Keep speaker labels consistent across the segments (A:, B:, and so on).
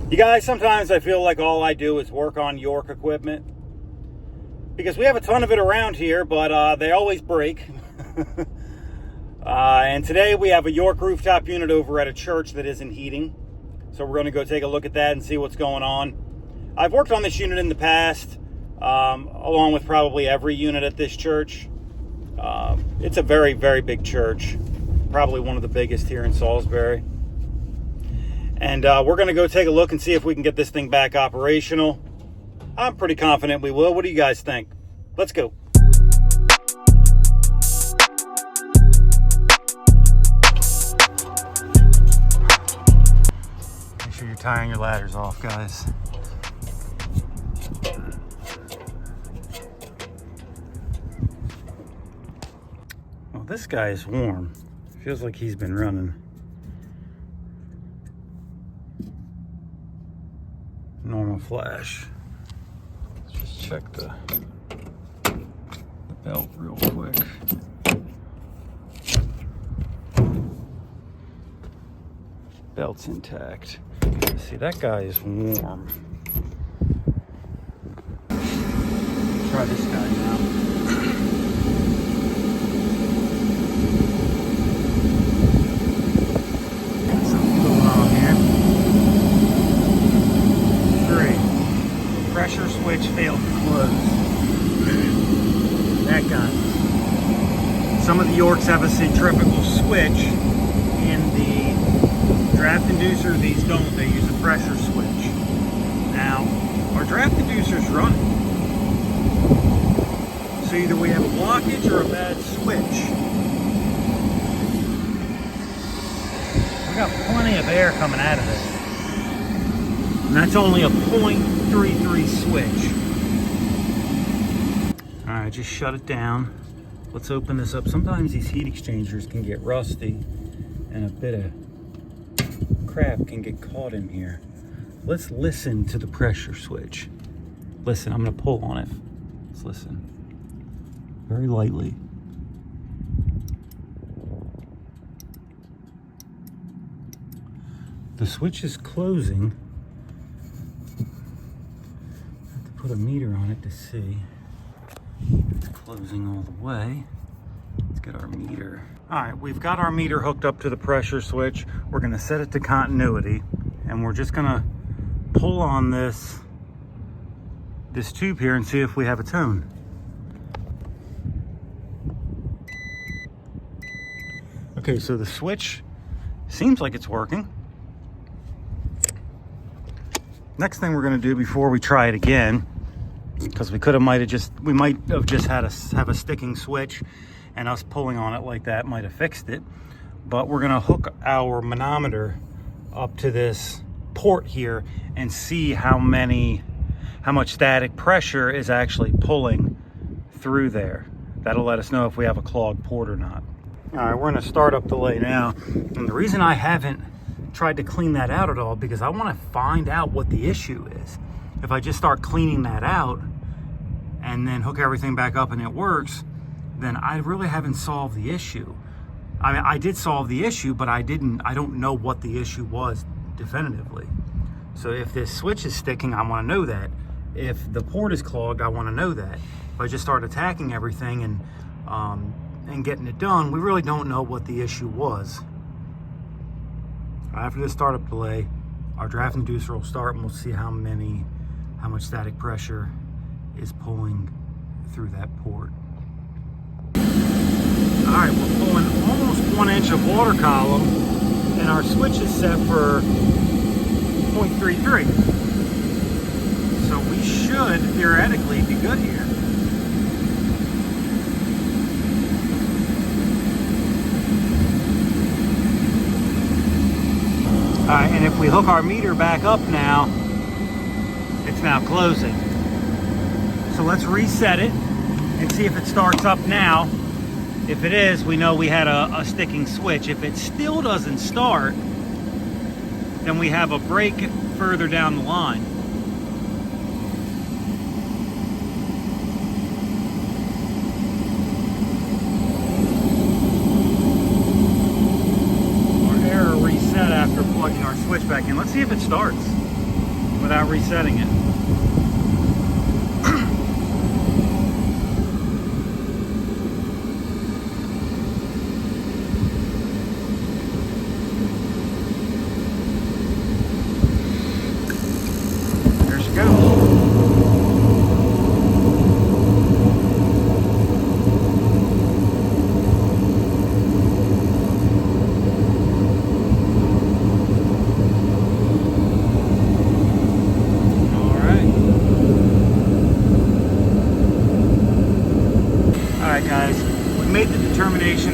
A: You guys, sometimes I feel like all I do is work on York equipment because we have a ton of it around here, but they always break. And today we have a York rooftop unit over at a church that isn't heating. So we're going to go take a look at that and see what's going on. I've worked on this unit in the past, along with probably every unit at this church. It's a very, very big church. Probably one of the biggest here in Salisbury. And we're going to go take a look and see if we can get this thing back operational. I'm pretty confident we will. What do you guys think? Let's go. Make sure you're tying your ladders off, guys. Well, this guy is warm. Feels like he's been running. Normal flash. Let's just check the belt real quick. Belt's intact. See, that guy is warm. Try this guy now. Got something going on here. Pressure switch failed to close. That guy. Some of the Yorks have a centrifugal switch in the draft inducer. These don't. They use a pressure switch. Now, our draft inducer's running. So either we have a blockage or a bad switch. We got plenty of air coming out of it. And that's only a 0.33 switch. All right, just shut it down. Let's open this up. Sometimes these heat exchangers can get rusty and a bit of crap can get caught in here. Let's listen to the pressure switch. Listen, I'm gonna pull on it. Let's listen. Very lightly. The switch is closing. Put a meter on it to see if it's closing all the way. Let's get our meter. All right, we've got our meter hooked up to the pressure switch. We're gonna set it to continuity, and we're just gonna pull on this tube here and see if we have a tone. Okay, so the switch seems like it's working. Next thing we're going to do before we try it again, because we might have just had have a sticking switch, and us pulling on it like that might have fixed it. But we're going to hook our manometer up to this port here and see how much static pressure is actually pulling through there. That'll let us know if we have a clogged port or not. All right, we're in a startup delay now, and the reason I haven't tried to clean that out at all because I want to find out what the issue is. If I just start cleaning that out and then hook everything back up and it works, then I really haven't solved the issue. I mean, I did solve the issue, but I don't know what the issue was definitively. So if this switch is sticking, I want to know that. If the port is clogged, I want to know that. If I just start attacking everything and getting it done, we really don't know what the issue was. After this startup delay, our draft inducer will start and we'll see how much static pressure is pulling through that port. All right, we're pulling almost 1 inch of water column, and our switch is set for 0.33. So we should theoretically be good here. All right, and if we hook our meter back up now, it's now closing. So let's reset it and see if it starts up now. If it is, we know we had a sticking switch. If it still doesn't start, then we have a break further down the line. Our error reset after plugging our switch back in. Let's see if it starts. without resetting it. There she goes.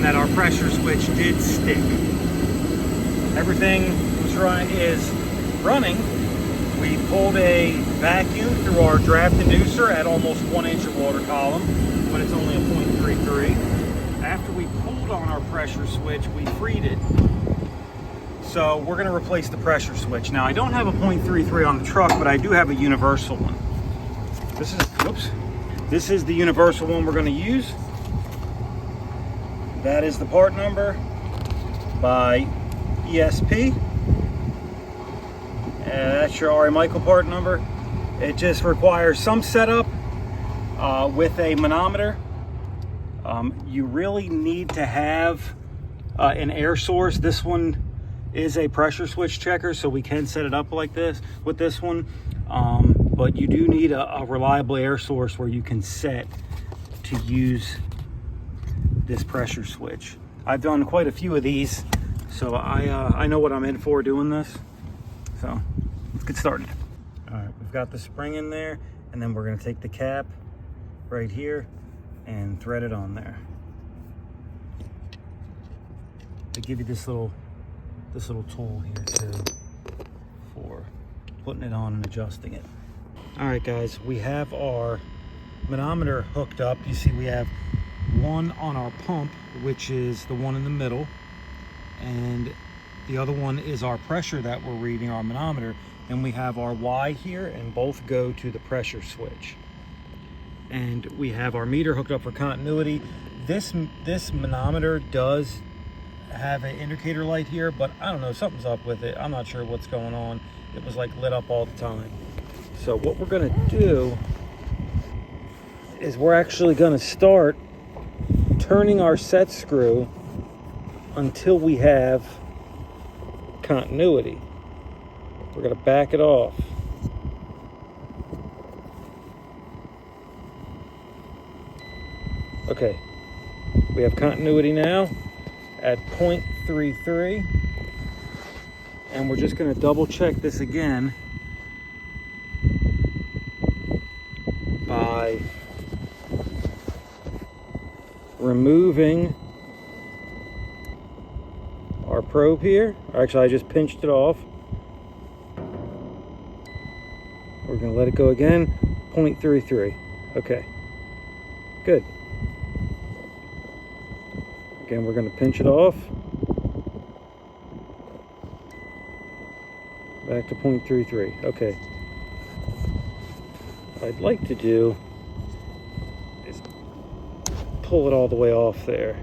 A: That our pressure switch did stick. Everything is running. We pulled a vacuum through our draft inducer at almost 1 inch of water column when it's only a 0.33. After we pulled on our pressure switch, we freed it. So we're going to replace the pressure switch. Now I don't have a 0.33 on the truck, but I do have a universal one. This is the universal one we're going to use. That is the part number by ESP. That's your RA Michael part number. It just requires some setup with a manometer. You really need to have an air source. This one is a pressure switch checker, so we can set it up like this with this one. But you do need a reliable air source where you can set to use this pressure switch. I've done quite a few of these, so I know what I'm in for doing this. So let's get started. All right, we've got the spring in there, and then we're going to take the cap right here and thread it on there. They give you this little tool here too for putting it on and adjusting it. All right, guys, we have our manometer hooked up. You see we have one on our pump, which is the one in the middle, and the other one is our pressure that we're reading, our manometer. And we have our Y here, and both go to the pressure switch. And we have our meter hooked up for continuity. This manometer does have an indicator light here, but I don't know, something's up with it. I'm not sure what's going on. It was like lit up all the time. So what we're gonna do is we're actually gonna start turning our set screw until we have continuity. We're going to back it off. Okay, we have continuity now at 0.33, and we're just going to double check this again by removing our probe here. Actually, I just pinched it off. We're going to let it go again. 0.33. Okay, good. Again, we're going to pinch it off. Back to 0.33. Okay. What I'd like to do is pull it all the way off there.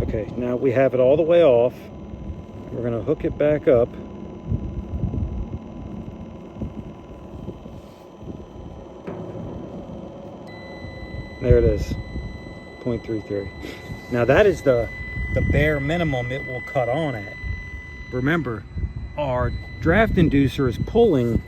A: Okay, now we have it all the way off. We're going to hook it back up. There it is, 0.33. Now that is the bare minimum it will cut on at. Remember, our draft inducer is pulling,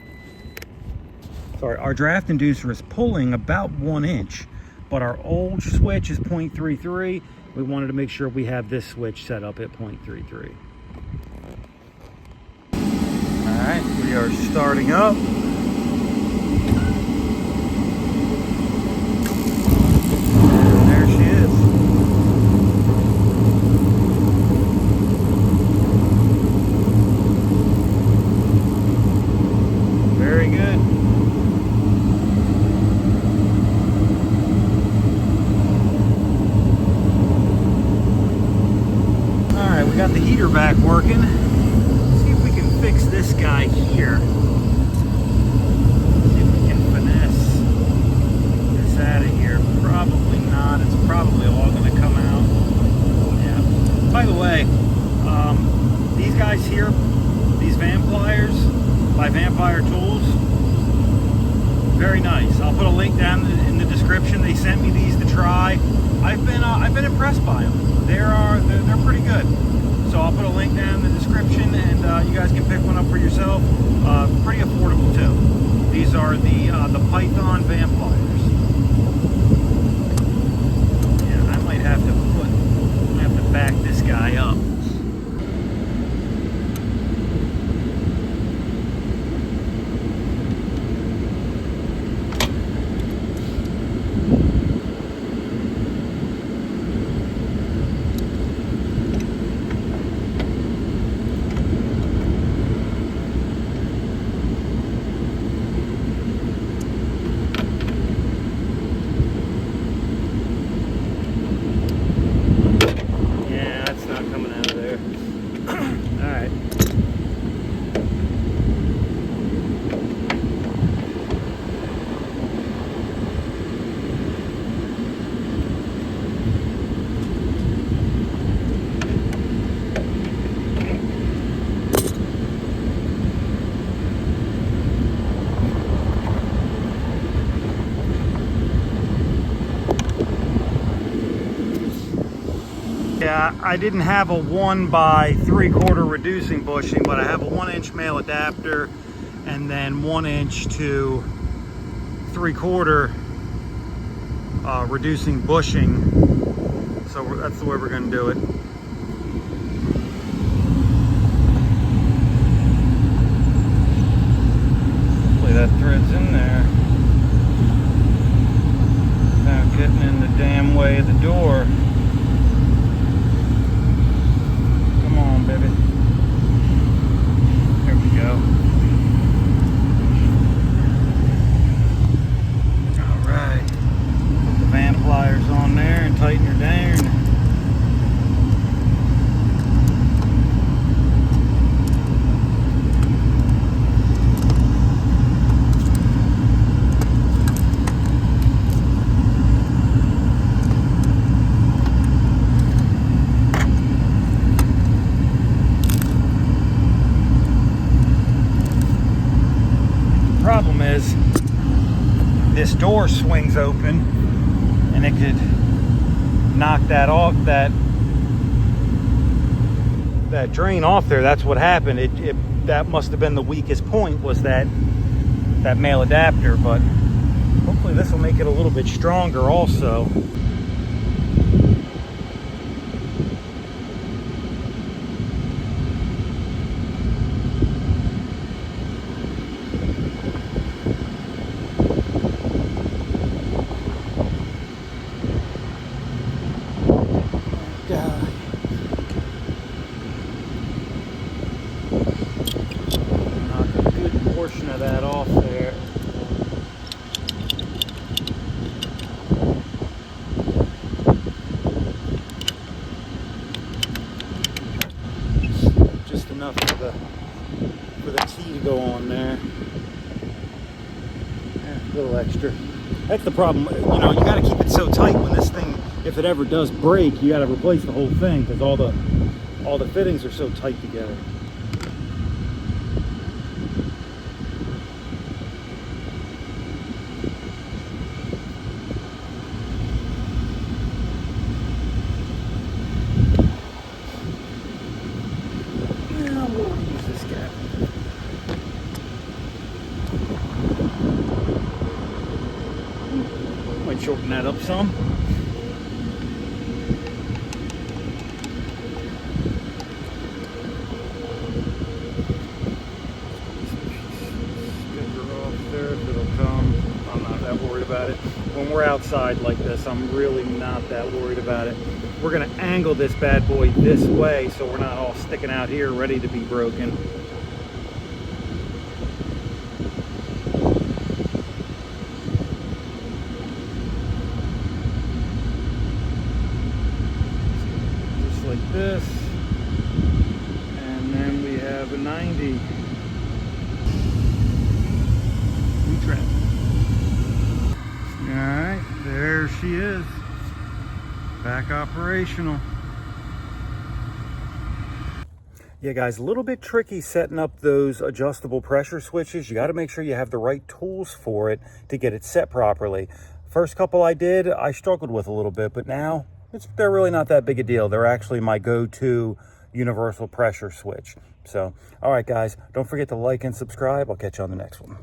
A: about 1 inch, but our old switch is 0.33. We wanted to make sure we have this switch set up at 0.33. All right, we are starting up. Back working. Let's see if we can fix this guy here. See if we can finesse this out of here. Probably not. It's probably all going to come out. Yeah. By the way, these guys here, these Vampliers by Vampliers. Vamplier tools. Very nice. I'll put a link down in the description. They sent me these to try. I've been impressed by them. They're pretty good. So I'll put a link down in the description, and you guys can pick one up for yourself. Pretty affordable too. These are the Python Vampliers. Yeah, I might have to back this guy up. Yeah, I didn't have a 1 by 3/4 reducing bushing, but I have a 1-inch male adapter and then 1-inch to 3/4 reducing bushing. So that's the way we're going to do it. Hopefully that thread's in there. Not getting in the damn way of the door. Baby. There we go. Alright. Put the Vampliers on there and tighten her down. Problem is, this door swings open and it could knock that off, that drain off there. That's what happened. That must have been the weakest point, was that male adapter, but hopefully this will make it a little bit stronger also. Portion of that off there. Just enough for the T to go on there. A little extra. That's the problem. You know, you got to keep it so tight when this thing, if it ever does break, you got to replace the whole thing because all the fittings are so tight together. Shorten that up some. Sticker off there if it'll come. I'm not that worried about it. When we're outside like this, I'm really not that worried about it. We're gonna angle this bad boy this way so we're not all sticking out here ready to be broken. Like this, and then we have a 90 retrap. All right, there she is, back operational. Yeah, guys, a little bit tricky setting up those adjustable pressure switches. You got to make sure you have the right tools for it to get it set properly. First couple I did, I struggled with a little bit, but now they're really not that big a deal. They're actually my go-to universal pressure switch. So, all right, guys, don't forget to like and subscribe. I'll catch you on the next one.